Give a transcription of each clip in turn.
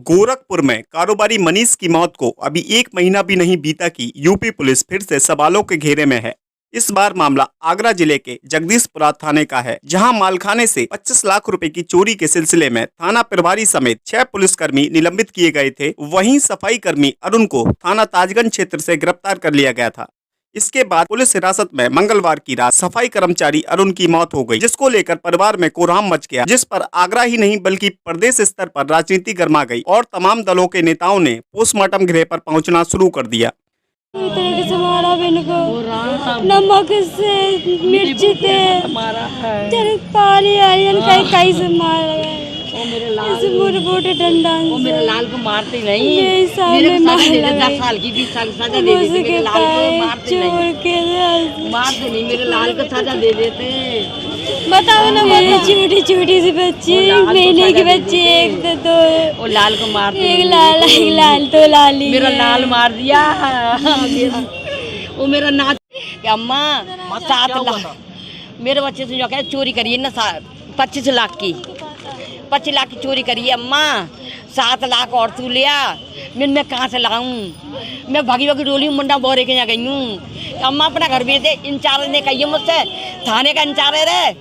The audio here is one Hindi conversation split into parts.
गोरखपुर में कारोबारी मनीष की मौत को अभी 1 महीना भी नहीं बीता कि यूपी पुलिस फिर से सवालों के घेरे में है। इस बार मामला आगरा जिले के जगदीशपुरा थाने का है, जहां मालखाने से 25 लाख रुपए की चोरी के सिलसिले में थाना प्रभारी समेत 6 पुलिसकर्मी निलंबित किए गए थे। वहीं सफाई कर्मी अरुण को थाना ताजगंज क्षेत्र से गिरफ्तार कर लिया गया था। इसके बाद पुलिस हिरासत में मंगलवार की रात सफाई कर्मचारी अरुण की मौत हो गई, जिसको लेकर परिवार में कोहराम मच गया, जिस पर आगरा ही नहीं बल्कि प्रदेश स्तर पर राजनीति गर्मा गई और तमाम दलों के नेताओं ने पोस्टमार्टम गृह पर पहुंचना शुरू कर दिया। तरीके से मारा को नमक से मिर्च से पानी कहीं से मारा डंडा मेरे लाल को मारते नहीं, मेरे सामने 10 साल की 20 साल सजा दे देते, मेरे लाल को मारते नहीं, मेरे लाल को सजा दे देते। बताओ ना, मेरी छोटी छोटी सी बच्ची, महीने की बच्ची, एक तो दो, वो लाल को मारते, एक लाल तो लाली, मेरा लाल मार दिया। वो मेरा नाच अम्मा 7 लाख मेरे बच्चे से जो कहे चोरी करिए ना, 25 लाख की 25 लाख की चोरी करिए अम्मा, 7 लाख और तू लिया, मैं कहाँ से लाऊं? मैं भागी भागी डोली मुंडा बोरे के यहाँ गई हूँ। अम्मा अपना घर भेज दे। इंचार्ज ने कही मुझसे, थाने का इंचार्ज है रे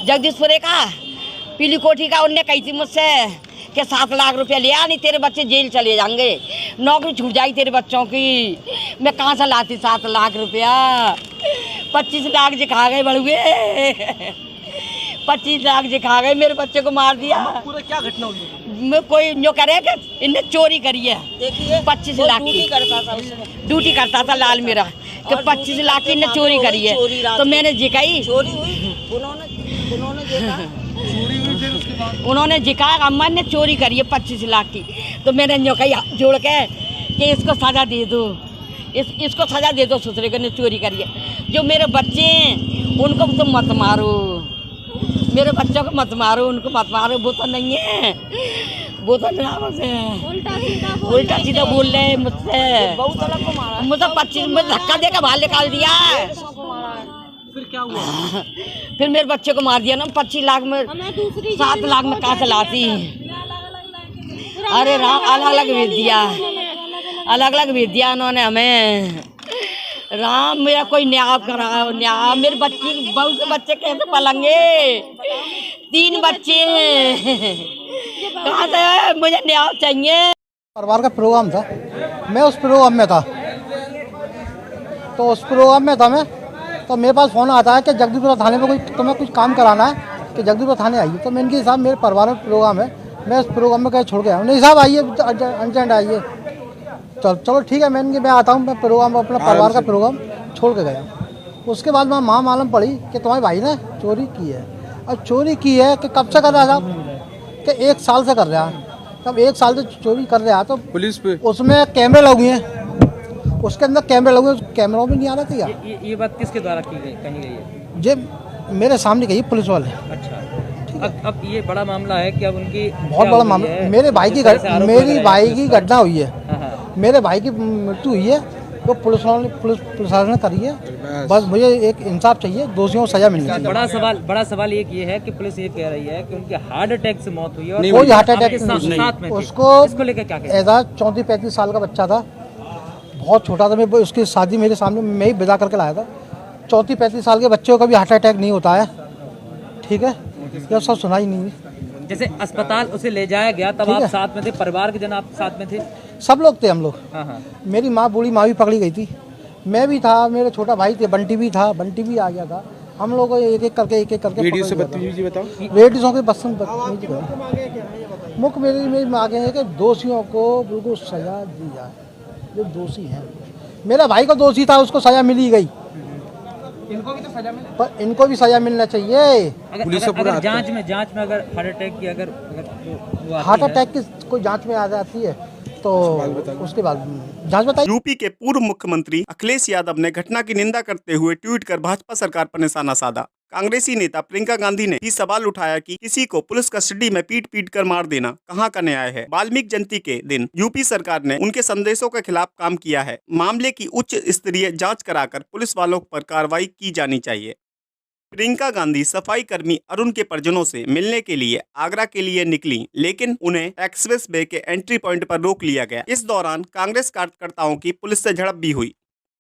जगदीशपुरे का, पीली कोठी का, उनने कही थी मुझसे कि 7 लाख रुपया लिया, नहीं तेरे बच्चे जेल चले जाएंगे, नौकरी छूट जाएगी तेरे बच्चों की। मैं कहाँ से लाती 7 लाख रुपया? 25 लाख जिखा गए बड़ुए, 25 लाख जिखा गए, मेरे बच्चे को मार दिया। पूरा क्या घटना हुई? मैं कोई जो करे कि इनने चोरी करी है, देखिए 25 लाख की ड्यूटी करता था लाल मेरा, कि 25 लाख की इनने चोरी करी है, तो मैंने जिकाई, चोरी हुई, उन्होंने देखा चोरी हुई, फिर उसके बाद उन्होंने जिकाया अम्मा ने चोरी करी है 25 लाख की, तो मैंने जो कही जोड़ के कि इसको सजा दे दो, इसको सजा दे दो, ससुरे को ने चोरी करी है। जो मेरे बच्चे हैं उनको तो मत मारो, मेरे बच्चों को मत मारो, उनको मत मारो, वो तो नहीं है, वो तो उल्टा सीधा बोल रहे हैं मुझसे। मुझे 25 में धक्का देकर बाहर निकाल दिया। फिर क्या हुआ? फिर मेरे बच्चे को मार दिया ना। 25 लाख में 7 लाख में कहाँ से लाती? अरे राम, अलग अलग भेज दिया, अलग अलग भेज दिया उन्होंने हमें। राम, मेरा कोई न्याय कराओ, न्याय। मेरे बच्चे, बहुत से बच्चे कैसे पलेंगे? 3 बच्चे हैं, कहाँ से? मुझे न्याय चाहिए। परिवार का प्रोग्राम था, मैं उस प्रोग्राम में था, तो उस प्रोग्राम में था मैं, तो मेरे पास फ़ोन आता है कि जगदीशपुरा थाने में कोई तुम्हें कुछ काम कराना है कि जगदीशपुरा थाने आइए। तो मैं इनके साहब मेरे परिवार में प्रोग्राम है, मैं उस प्रोग्राम में कहीं छोड़ गया हूँ। नहीं साहब आइए, अर्जेंट आइए। चलो ठीक है, मैं आता हूँ, मैं प्रोग्राम अपना परिवार का प्रोग्राम छोड़ के गया। उसके बाद मैं माँ मालूम पड़ी कि तुम्हारे भाई ने चोरी की है। और चोरी की है कि कब से कर रहा था? कि 1 साल से कर रहा है। तब 1 साल से चोरी कर रहा तो पुलिस पे उसमें कैमरे लगे हैं, उसके अंदर कैमरे लगे, उस कैमरों में नहीं आ रहा था क्या? ये बात किसके द्वारा की गई, कही गई है? ये मेरे सामने कही पुलिस वाले। अच्छा, अब ये बड़ा मामला है कि अब उनकी बहुत बड़ा मामला, मेरे भाई की मेरी भाई की घटना हुई है, मेरे भाई की मृत्यु हुई है, तो पुलिस प्रशासन ने करी है। बस मुझे एक इंसाफ चाहिए, दोषियों को सजा मिलनी चाहिए। बड़ा सवाल ये है कि पुलिस ये कह रही है कि उनके हार्ट अटैक से मौत हुई है, और कोई हार्ट अटैक नहीं, उसको इसको लेकर क्या कहते हैं? ऐसा 34-35 साल का बच्चा था, बहुत छोटा था। मैं उसकी शादी मेरे सामने मैं ही विदा करके लाया था। 34-35 साल के बच्चों का भी हार्ट अटैक नहीं होता है, ठीक है? यह सब सुना ही नहीं। जैसे अस्पताल उसे ले जाया गया, तब आप साथ में थे, परिवार के जन आप साथ में थे? सब लोग थे, हम लोग। हाँ। मेरी माँ, बूढ़ी माँ भी पकड़ी गई थी, मैं भी था, मेरे छोटा भाई थे, बंटी भी था, बंटी भी आ गया था। हम लोग एक एक करके वीडियो से बदतमीजी बताओ। रेडियो के बदतमीजी मुख्य मेरी मांगे है कि दोषियों को बिल्कुल सजा दी जाए, जो दोषी हैं। मेरा भाई को दोषी था, उसको सजा मिली गई, इनको भी तो सजा मिले, पर इनको भी सजा मिलना चाहिए। अगर जांच में अगर हार्ट अटैक की अगर हार्ट अटैक की कोई जांच में आ जाती है तो उसके बाद जांच बताइए। यूपी के पूर्व मुख्यमंत्री अखिलेश यादव ने घटना की निंदा करते हुए ट्वीट कर भाजपा सरकार पर निशाना साधा। कांग्रेसी नेता प्रियंका गांधी ने भी सवाल उठाया कि किसी को पुलिस कस्टडी में पीट पीट कर मार देना कहां का न्याय है। वाल्मीकि जयंती के दिन यूपी सरकार ने उनके संदेशों के खिलाफ काम किया है। मामले की उच्च स्तरीय जांच कराकर पुलिस वालों पर कार्रवाई की जानी चाहिए। प्रियंका गांधी सफाई कर्मी अरुण के परिजनों से मिलने के लिए आगरा के लिए निकली, लेकिन उन्हें एक्सप्रेस वे के एंट्री पॉइंट पर रोक लिया गया। इस दौरान कांग्रेस कार्यकर्ताओं की पुलिस से झड़प भी हुई।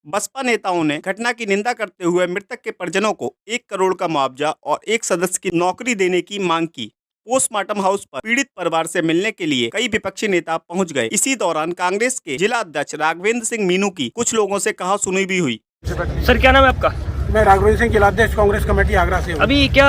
बसपा नेताओं ने घटना की निंदा करते हुए मृतक के परिजनों को 1 करोड़ का मुआवजा और एक सदस्य की नौकरी देने की मांग की। पोस्टमार्टम हाउस पर पीड़ित परिवार से मिलने के लिए कई विपक्षी नेता पहुंच गए। इसी दौरान कांग्रेस के जिला अध्यक्ष राघवेंद्र सिंह मीनू की कुछ लोगों से कहा सुनी भी हुई। सर क्या नाम है आपका? मैं राघवेंद्र सिंह जिलाध्यक्ष कांग्रेस कमेटी आगरा से हूँ। अभी क्या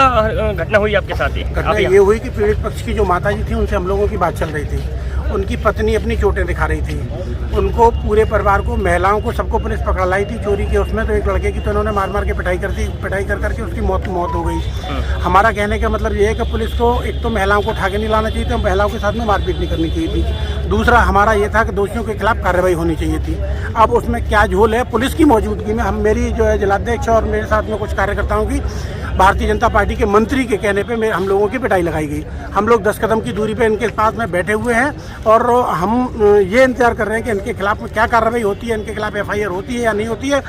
घटना हुई आपके साथ? घटना ये हुई कि पीड़ित पक्ष की जो माता जी थी उनसे हम लोगों की बात चल रही थी। उनकी पत्नी अपनी चोटें दिखा रही थी। उनको पूरे परिवार को, महिलाओं को, सबको पुलिस पकड़ लाई थी चोरी के उसमें। तो एक लड़के की तो उन्होंने मार के पिटाई कर करके उसकी मौत हो गई। हमारा कहने का मतलब ये है कि पुलिस को एक तो महिलाओं को उठा के नहीं लाना चाहिए था, महिलाओं के साथ में मारपीट नहीं करनी चाहिए थी। दूसरा हमारा ये था कि दोषियों के खिलाफ कार्रवाई होनी चाहिए थी। अब उसमें क्या झोल है, पुलिस की मौजूदगी में मेरी जो है जिलाध्यक्ष और मेरे साथ में कुछ कार्यकर्ताओं की भारतीय जनता पार्टी के मंत्री के कहने पे हम लोगों की पिटाई लगाई गई। हम लोग 10 कदम की दूरी पे इनके पास में बैठे हुए हैं और हम ये इंतजार कर रहे हैं कि इनके खिलाफ क्या कार्रवाई होती है, इनके खिलाफ FIR होती है या नहीं होती है।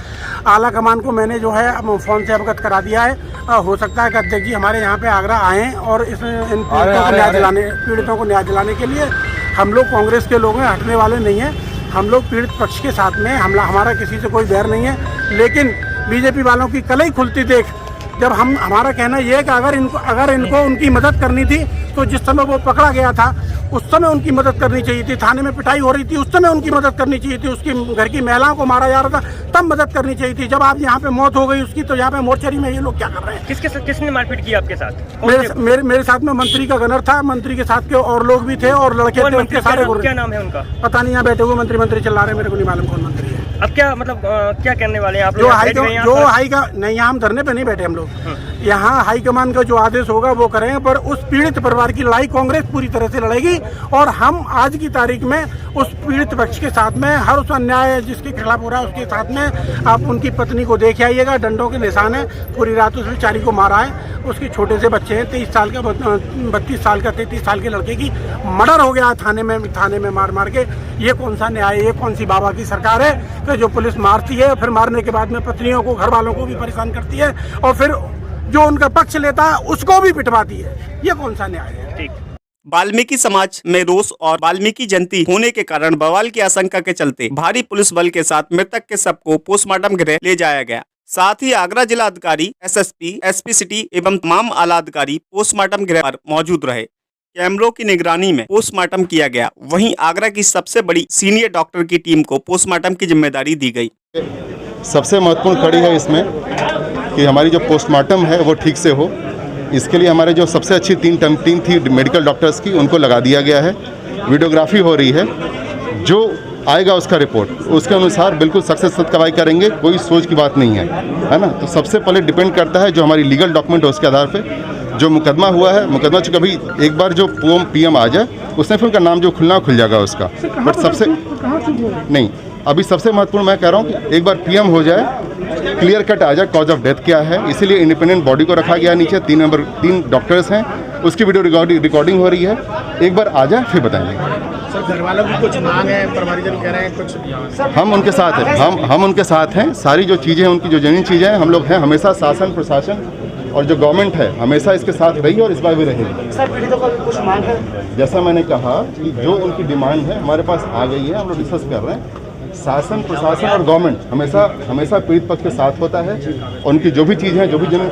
आला कमान को मैंने जो है फ़ोन से अवगत करा दिया है। हो सकता है कि अध्यक्ष जी हमारे यहाँ पे आगरा आएँ और इन पीड़ितों को न्याय दिलाने के लिए। हम लोग कांग्रेस के लोग हैं, हटने वाले नहीं हैं। हम लोग पीड़ित पक्ष के साथ में, हमारा किसी से कोई बैर नहीं है। लेकिन बीजेपी वालों की कलई खुलती देख जब हमारा कहना यह है कि अगर इनको उनकी मदद करनी थी तो जिस समय वो पकड़ा गया था उस समय उनकी मदद करनी चाहिए थी। थाने में पिटाई हो रही थी उस समय उनकी मदद करनी चाहिए थी। उसकी घर की महिलाओं को मारा जा रहा था तब मदद करनी चाहिए थी। जब आप यहाँ पे मौत हो गई उसकी, तो यहाँ पे मोर्चरी में ये लोग क्या कर रहे हैं? किसने मारपीट की आपके साथ? मेरे साथ में मंत्री का गनर था, मंत्री के साथ के और लोग भी थे और लड़के थे उनके सारे। क्या नाम है उनका? पता नहीं, यहाँ बैठे हुए मंत्री चल रहे हैं, मेरे को नहीं मालूम कौन मंत्री है। अब क्या मतलब क्या करने वाले हैं आप लोग? नहीं, यहाँ हम धरने पे नहीं बैठे हम लोग। यहाँ हाईकमान का जो आदेश होगा वो करेंगे, पर उस पीड़ित परिवार की लड़ाई कांग्रेस पूरी तरह से लड़ेगी। और हम आज की तारीख में उस पीड़ित पक्ष के साथ में, हर उस अन्याय जिसके खिलाफ हो रहा है उसके साथ में। आप उनकी पत्नी को देख आइएगा, डंडों के निशान है, पूरी रात उस बेचारी को मारा है। उसके छोटे से बच्चे हैं, 23 साल का, 32 साल का, 33 साल के लड़के की मर्डर हो गया थाने में मार के। ये कौन सा न्याय, ये कौन सी बाबा की सरकार है कि जो पुलिस मारती है, फिर मारने के बाद में पत्नियों को, घर वालों को भी परेशान करती है और फिर जो उनका पक्ष लेता है उसको भी पिटवाती है? ये कौन सा न्याय है? ठीक। वाल्मीकि समाज में रोष और वाल्मीकि जयंती होने के कारण बवाल की आशंका के चलते भारी पुलिस बल के साथ मृतक के शव को पोस्टमार्टम गृह ले जाया गया। साथ ही आगरा जिला अधिकारी, SSP, SP सिटी एवं तमाम आला अधिकारी पोस्टमार्टम गृह पर मौजूद रहे। कैमरों की निगरानी में पोस्टमार्टम किया गया। वहीं आगरा की सबसे बड़ी सीनियर डॉक्टर की टीम को पोस्टमार्टम की जिम्मेदारी दी गई। सबसे महत्वपूर्ण कड़ी है इसमें कि हमारी जो पोस्टमार्टम है वो ठीक से हो। इसके लिए हमारे जो सबसे अच्छी टीम थी मेडिकल डॉक्टर्स की, उनको लगा दिया गया है। वीडियोग्राफी हो रही है, जो आएगा उसका रिपोर्ट उसके अनुसार बिल्कुल सख्त कार्रवाई करेंगे। कोई सोच की बात नहीं है ना। तो सबसे पहले डिपेंड करता है जो हमारी लीगल डॉक्यूमेंट है उसके आधार पे जो मुकदमा हुआ है। मुकदमा चूँकि अभी एक बार जो PM आ जाए उसने फिर उनका नाम जो खुल जाएगा उसका। बट सबसे नहीं, अभी सबसे महत्वपूर्ण मैं कह रहा हूँ कि एक बार PM हो जाए, क्लियर कट आ जाए कॉज ऑफ डेथ क्या है। इसीलिए इंडिपेंडेंट बॉडी को रखा गया नीचे। 3 डॉक्टर्स हैं, उसकी वीडियो रिकॉर्डिंग हो रही है। एक बार आ जाए फिर बताएंगे। सर, घर वालों की कुछ मांग है, परिवारजन कह रहे हैं कुछ। हम उनके साथ हैं, हम उनके साथ हैं। सारी जो चीज़ें हैं, उनकी जो जेन्युइन चीज़ें हैं, हम लोग हैं हमेशा। शासन, प्रशासन और जो गवर्नमेंट है हमेशा इसके साथ रही और इस बार भी रहेगी। सर, पीड़ितों का कुछ मांग है? जैसा मैंने कहा कि जो उनकी डिमांड है हमारे पास आ गई है, हम लोग डिस्कस कर रहे हैं। शासन, प्रशासन और गवर्नमेंट हमेशा पीड़ित पक्ष के साथ होता है। उनकी जो भी चीज़ें हैं, जो भी जेन्युइन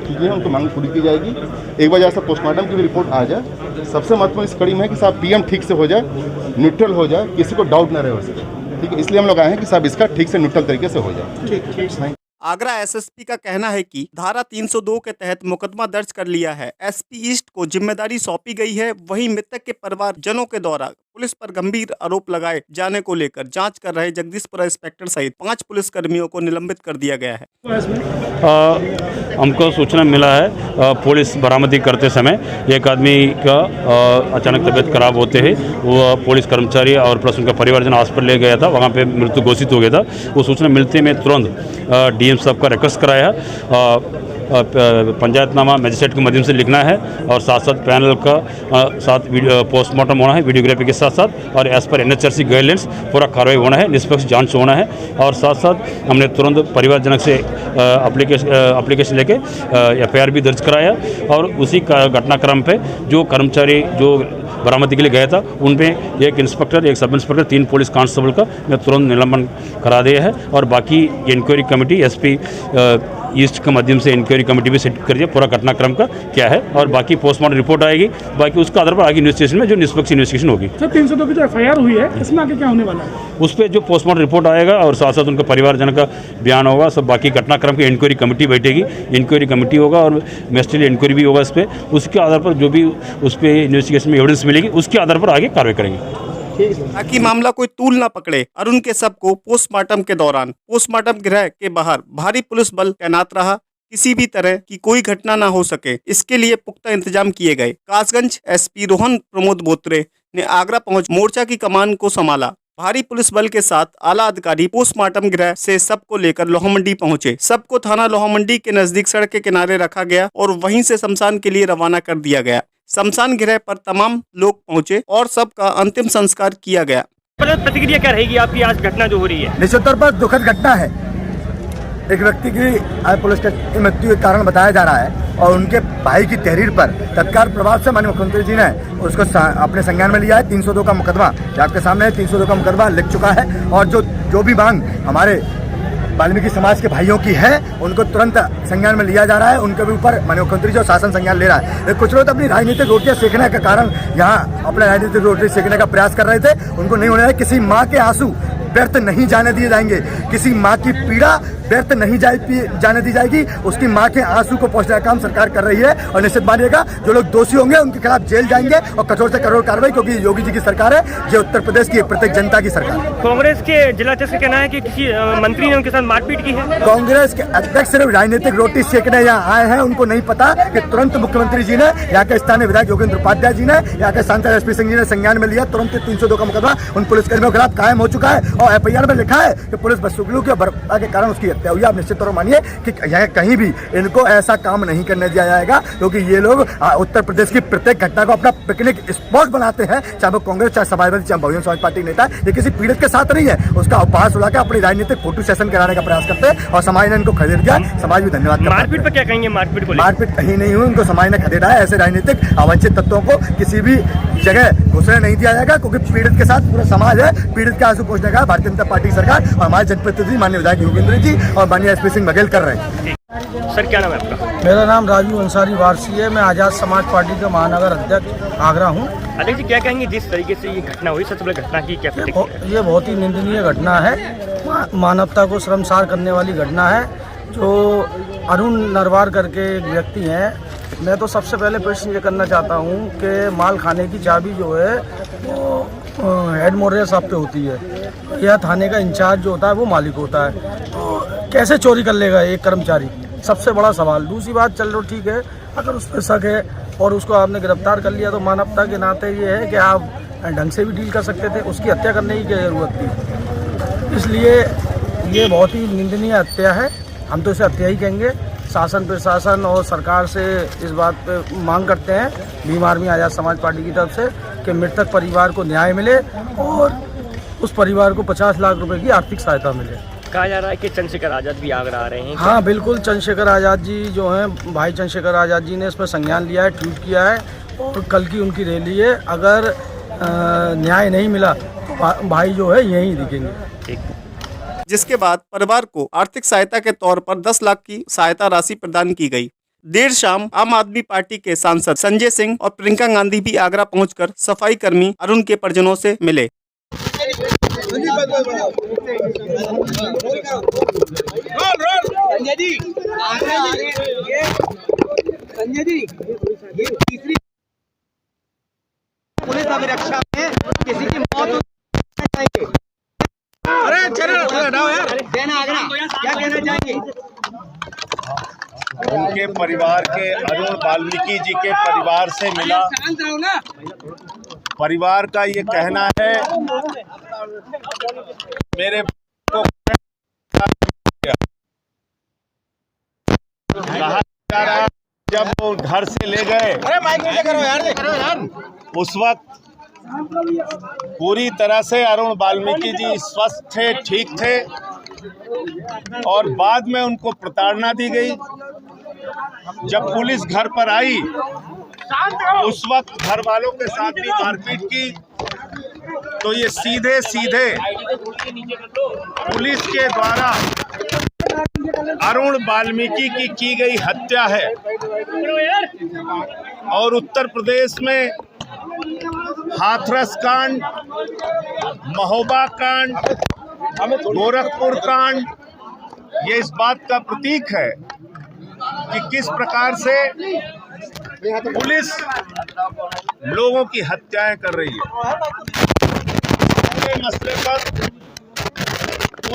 चीज़ें उनको मांग पूरी की जाएगी। एक बार जैसा पोस्टमार्टम की भी रिपोर्ट आ जाए। सबसे महत्वपूर्ण इस कड़ी में है कि साहब PM ठीक से हो जाए, न्यूट्रल हो जाए, किसी को डाउट ना रहे उससे। ठीक है, इसलिए हम लोग आए हैं कि साहब इसका ठीक से न्यूट्रल तरीके से हो जाए। ठीक। आगरा SSP का कहना है कि धारा 302 के तहत मुकदमा दर्ज कर लिया है। SP ईस्ट को जिम्मेदारी सौंपी गई है। वहीं मृतक के परिवारजनों के द्वारा पुलिस पर गंभीर आरोप लगाए जाने को लेकर जांच कर रहे जगदीशपुरा इंस्पेक्टर सहित 5 पुलिसकर्मियों को निलंबित कर दिया गया है। हमको सूचना मिला है पुलिस बरामदी करते समय एक आदमी का अचानक तबीयत खराब होते ही वो पुलिस कर्मचारी और प्लस उनका परिवारजन हॉस्पिटल ले गया था। वहाँ पे मृत्यु घोषित हो गया था। वो सूचना मिलते में तुरंत DM साहब का रिक्वेस्ट कराया। पंचायतनामा मजिस्ट्रेट के माध्यम से लिखना है और साथ साथ पैनल का साथ पोस्टमार्टम होना है वीडियोग्राफी के साथ साथ, और एज पर NHRC गाइडलाइंस पूरा कार्रवाई होना है, निष्पक्ष जांच होना है। और साथ साथ हमने तुरंत परिवारजनक से एप्लीकेशन लेके FIR भी दर्ज कराया, और उसी घटनाक्रम पे जो कर्मचारी जो बरामदी के लिए गया था उन पे एक इंस्पेक्टर, एक सब इंस्पेक्टर, 3 पुलिस कांस्टेबल का मैं तुरंत निलंबन करा दिया है, और बाकी इंक्वायरी कमेटी SP ईस्ट के माध्यम से इंक्वायरी कमेटी भी सेट कर दिया पूरा घटनाक्रम का क्या है, और बाकी पोस्टमार्टम रिपोर्ट आएगी, बाकी उसका आधार पर आगे इन्वेस्टिगेशन में जो निष्पक्ष इन्वेस्टिगेशन होगी। सर 302 की जो FIR हुई है इसमें आगे क्या होने वाला है? उस पर जो पोस्टमार्टम रिपोर्ट आएगा और साथ साथ उनका परिवारजन का बयान होगा, सब बाकी घटनाक्रम की इंक्वायरी कमेटी बैठेगी, इंक्वायरी कमेटी होगा और मैजिस्ट्रेट इंक्वायरी भी होगा इस पर, उसके आधार पर जो भी उस पर इन्वेस्टिगेशन में एविडेंस मिलेगी उसके आधार पर आगे कार्रवाई करेंगे, ताकि मामला कोई तूल न पकड़े। अरुण के शव को पोस्टमार्टम के दौरान पोस्टमार्टम गृह के बाहर भारी पुलिस बल तैनात रहा, किसी भी तरह की कोई घटना न हो सके इसके लिए पुख्ता इंतजाम किए गए। कासगंज SP रोहन प्रमोद बोत्रे ने आगरा पहुंच मोर्चा की कमान को संभाला। भारी पुलिस बल के साथ आला अधिकारी पोस्टमार्टम गृह से शव को लेकर लोहामंडी पहुंचे। शव को थाना लोहामंडी के नजदीक सड़क के किनारे रखा गया और वहीं से शमशान के लिए रवाना कर दिया गया। शमशान गृह पर तमाम लोग पहुंचे और शव का अंतिम संस्कार किया गया। प्रतिक्रिया क्या रहेगी आपकी आज घटना जो हो रही है? निश्चित तौर पर दुखद घटना है। एक व्यक्ति की आज पुलिस की मृत्यु के कारण बताया जा रहा है और उनके भाई की तहरीर पर तत्काल प्रभाव से माननीय मुख्यमंत्री जी ने उसको अपने संज्ञान में लिया है। 302 का मुकदमा आपके सामने 302 का मुकदमा लिख चुका है, और जो भी मांग हमारे वाल्मीकि समाज के भाइयों की है उनको तुरंत संज्ञान में लिया जा रहा है। उनके भी ऊपर माननीय मुख्यमंत्री जो शासन संज्ञान ले रहा है। कुछ लोग अपनी राजनीतिक रोटियां सेकने के कारण यहाँ अपने राजनीतिक रोटी सेकने का प्रयास कर रहे थे, उनको नहीं होना है। किसी माँ के आंसू व्यर्थ नहीं जाने दिए जाएंगे, किसी माँ की पीड़ा व्यर्थ नहीं जाने दी जाएगी। उसकी माँ के आंसू को पहुंचने का काम सरकार कर रही है, और निश्चित मानिएगा जो लोग दोषी होंगे उनके खिलाफ जेल जाएंगे और कठोर से कठोर कार्रवाई, क्योंकि योगी जी की सरकार है, ये उत्तर प्रदेश की प्रत्येक जनता की सरकार है। कांग्रेस के जिला अध्यक्ष का कहना है कि किसी मंत्री ने उनके साथ मारपीट की है। कांग्रेस के अध्यक्ष सिर्फ राजनीतिक रोटी सेकने यहाँ आए हैं, उनको नहीं पता कि तुरंत मुख्यमंत्री जी ने, यहाँ के स्थानीय विधायक योगेंद्र उपाध्याय जी ने, यहाँ के सांसद SP सिंह जी ने संज्ञान में लिया। तुरंत 302 का मुकदमा उन पुलिसकर्मियों के खिलाफ कायम हो चुका है और FIR में लिखा है कि पुलिस बदसलूकी और बर्बरता के कारण उसकी हत्या हुई। आप निश्चित तौर मानिए कि यह कहीं भी इनको ऐसा काम नहीं करने दिया जाएगा, क्योंकि ये लोग उत्तर प्रदेश की प्रत्येक घटना को अपना पिकनिक स्पॉट बनाते हैं, चाहे वो कांग्रेस, चाहे समाजवादी, चाहे बहुजन समाज पार्टी नेता। ये किसी पीड़ित के साथ नहीं है, उसका उपहास उड़ा के अपनी राजनीतिक फोटो सेशन कराने का प्रयास करते हैं और समाज ने इनको खदेड़ दिया। समाज भी धन्यवाद। मारपीट पर क्या कहेंगे? मारपीट कहीं नहीं हुई, उनको समाज ने खदेड़ा है। ऐसे राजनीतिक अवंचित तत्वों को किसी भी जगह घुसने नहीं दिया जाएगा, क्योंकि पीड़ित के साथ पूरा समाज है। पीड़ित के आंसू पोंछने का भारतीय जनता पार्टी सरकार और हमारे जनप्रतिनिधि माननीय विधायक योगेंद्र जी और माननीय SP सिंह बघेल कर रहे हैं। सर क्या नाम है आपका? मेरा नाम राजू अंसारी वारसी है। मैं आज़ाद समाज पार्टी का महानगर अध्यक्ष आगरा हूँ। अध्यक्ष जी क्या कहेंगे जिस तरीके से ये घटना हुई, सबसे बड़ी घटना की क्या प्रतिक्रिया? ये बहुत ही निंदनीय घटना है, मानवता को शर्मसार करने वाली घटना है। जो अरुण नरवार करके एक व्यक्ति हैं, मैं तो सबसे पहले प्रश्न ये करना चाहता हूँ कि माल खाने की चाबी जो है वो हेड मोर्या साहब पे होती है, या थाने का इंचार्ज जो होता है वो मालिक होता है। तो कैसे चोरी कर लेगा एक कर्मचारी? सबसे बड़ा सवाल। दूसरी बात, चलो ठीक है, अगर उस पर शक है और उसको आपने गिरफ्तार कर लिया तो मानवता के नाते ये है कि आप ढंग से भी डील कर सकते थे, उसकी हत्या करने की क्या ज़रूरत थी? इसलिए ये बहुत ही निंदनीय हत्या है, हम तो इसे हत्या ही कहेंगे। शासन प्रशासन और सरकार से इस बात पे मांग करते हैं भीम आर्मी आज़ाद समाज पार्टी की तरफ से कि मृतक परिवार को न्याय मिले और उस परिवार को 50 लाख रुपए की आर्थिक सहायता मिले। कहा जा रहा है कि चंद्रशेखर आज़ाद भी आगरा आ रहे हैं। हाँ बिल्कुल, चंद्रशेखर आज़ाद जी जो हैं, भाई चंद्रशेखर आज़ाद जी ने इस पर संज्ञान लिया है, ट्वीट किया है और कल की उनकी रैली है। अगर न्याय नहीं मिला तो भाई जो है यहीं दिखेंगे। जिसके बाद परिवार को आर्थिक सहायता के तौर पर 10 लाख की सहायता राशि प्रदान की गई। देर शाम आम आदमी पार्टी के सांसद संजय सिंह और प्रियंका गांधी भी आगरा पहुंचकर सफाई कर्मी अरुण के परिजनों से मिले। पुलिस अभिरक्षा में किसी की मौत क्या कहना चाहेंगे? उनके परिवार के, अरुण वाल्मीकि जी के परिवार से मिला। परिवार का ये कहना है मेरे को कहा जा रहा है। जब वो घर से ले गए उस वक्त पूरी तरह से अरुण वाल्मीकि जी स्वस्थ थे, ठीक थे, और बाद में उनको प्रताड़ना दी गई। जब पुलिस घर पर आई उस वक्त घर वालों के साथ भी मारपीट की, तो ये सीधे सीधे पुलिस के द्वारा अरुण वाल्मीकि की गई हत्या है। और उत्तर प्रदेश में हाथरस कांड, महोबा कांड, गोरखपुर कांड, ये इस बात का प्रतीक है कि किस प्रकार से पुलिस लोगों की हत्याएं कर रही है। मसले पर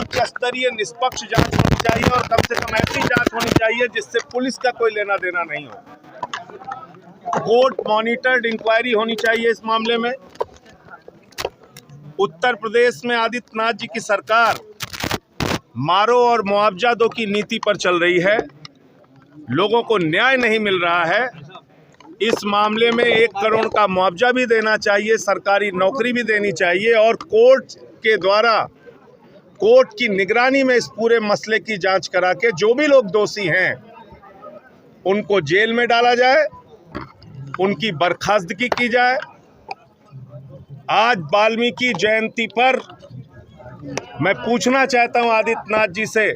उच्च स्तरीय निष्पक्ष जांच होनी चाहिए और कम से कम ऐसी जांच होनी चाहिए जिससे पुलिस का कोई लेना देना नहीं हो। कोर्ट मॉनिटर्ड इंक्वायरी होनी चाहिए इस मामले में। उत्तर प्रदेश में आदित्यनाथ जी की सरकार मारो और मुआवजा दो की नीति पर चल रही है। लोगों को न्याय नहीं मिल रहा है। इस मामले में 1 करोड़ का मुआवजा भी देना चाहिए, सरकारी नौकरी भी देनी चाहिए और कोर्ट के द्वारा कोर्ट की निगरानी में इस पूरे मसले की जांच करा के जो भी लोग दोषी हैं उनको जेल में डाला जाए, उनकी बर्खास्तगी की जाए। आज वाल्मीकि जयंती पर मैं पूछना चाहता हूं आदित्यनाथ जी से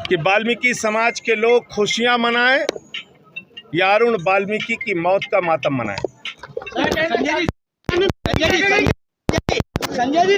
कि वाल्मीकि समाज के लोग खुशियां मनाएं या अरुण वाल्मीकि की मौत का मातम मनाएं। संजय जी